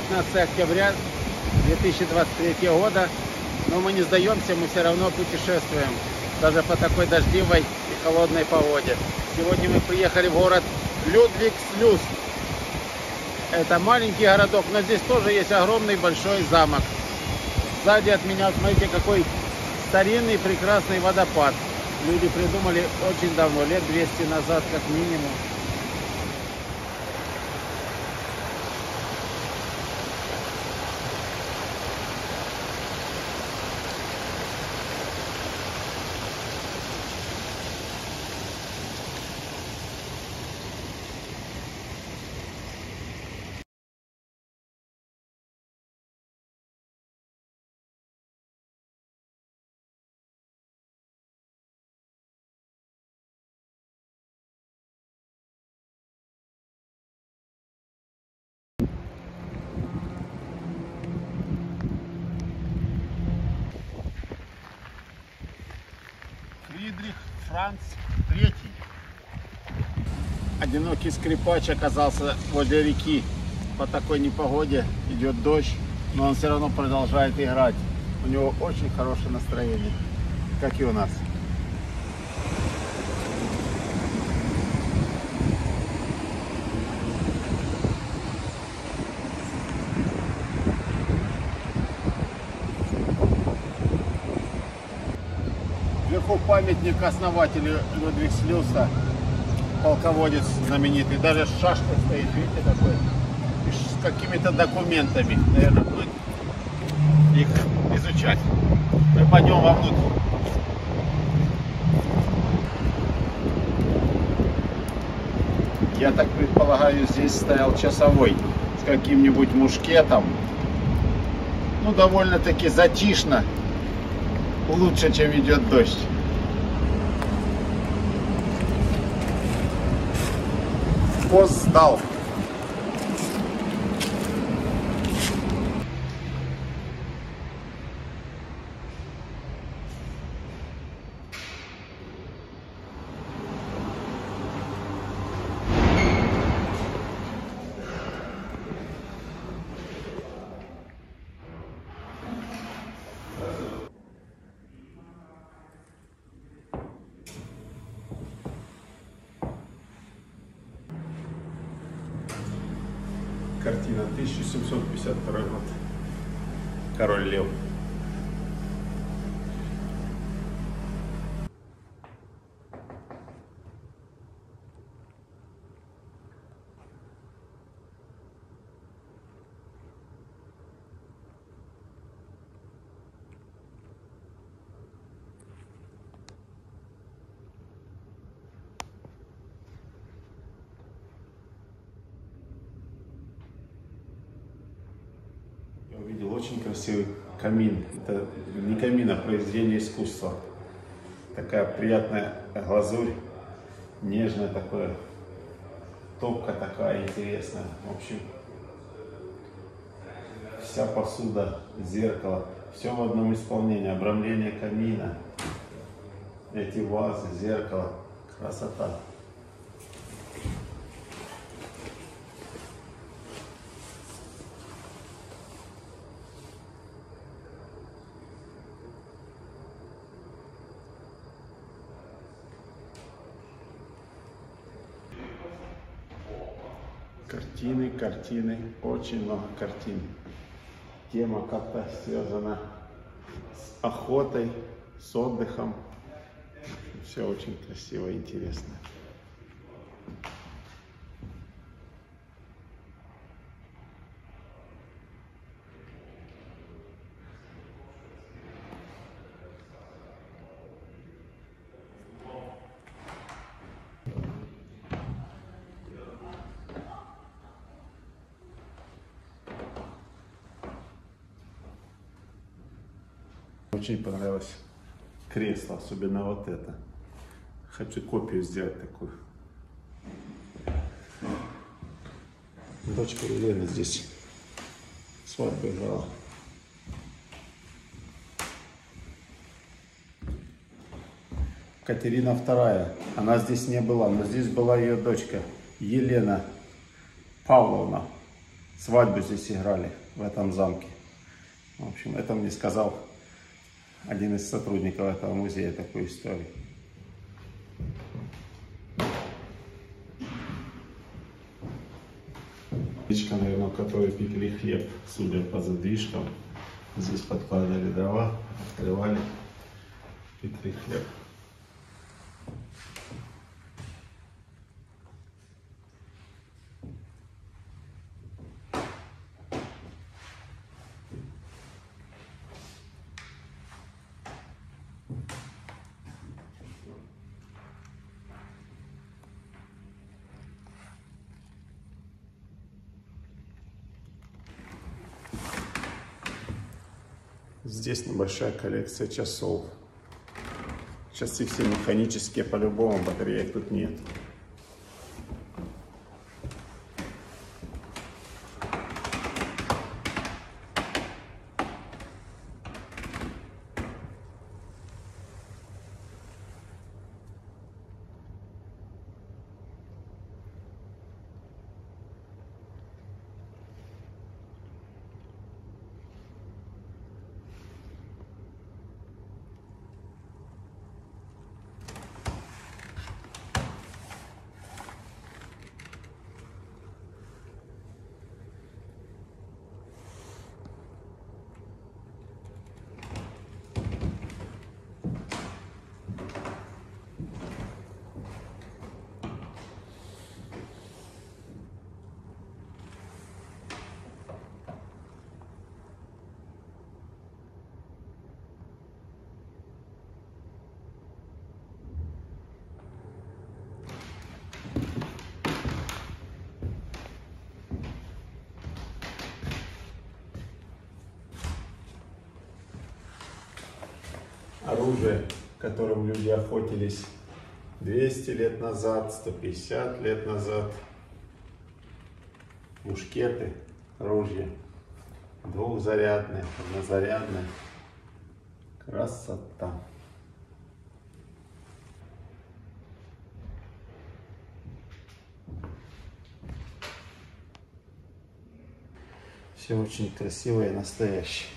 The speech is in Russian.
19 октября 2023 года, но мы не сдаемся, мы все равно путешествуем, даже по такой дождливой и холодной погоде. Сегодня мы приехали в город Людвигслust. Это маленький городок, но здесь тоже есть огромный большой замок. Сзади от меня, вот смотрите, какой старинный прекрасный водопад. Люди придумали очень давно, лет 200 назад как минимум. Фридрих Франц III. Одинокий скрипач оказался возле реки. По такой непогоде идет дождь, но он все равно продолжает играть. У него очень хорошее настроение, как и у нас. Вверху памятник основателю Людвигслюста, полководец знаменитый. Даже с шашкой стоит, видите, такой, и с какими-то документами. Наверное, будет их изучать. Мы пойдем вовнутрь. Я так предполагаю, здесь стоял часовой с каким-нибудь мушкетом. Ну, довольно-таки затишно. Лучше, чем идет дождь. Пост сдал. Картина 1752 год. Король Лев. Я увидел очень красивый камин. Это не камин, а произведение искусства. Такая приятная глазурь, нежная такая, топка такая интересная. В общем, вся посуда, зеркало, все в одном исполнении. Обрамление камина, эти вазы, зеркало, красота. Картины, картины, очень много картин. Тема как-то связана с охотой, с отдыхом. Все очень красиво и интересно. Очень понравилось кресло, особенно вот это. Хочу копию сделать такую. Дочка Елена здесь свадьбу играла. Катерина II. Она здесь не была, но здесь была ее дочка Елена Павловна. свадьбу здесь играли, в этом замке. В общем, это мне сказал один из сотрудников этого музея, такую историю. Печка, наверное, в которой пекли хлеб, судя по задвижкам. Здесь подкладывали дрова, открывали, пекли хлеб. Здесь небольшая коллекция часов. Часы все механические, по-любому, батареек тут нет. Оружие, которым люди охотились 200 лет назад, 150 лет назад. Мушкеты, ружья, двухзарядные, однозарядные. Красота. Все очень красивое и настоящее.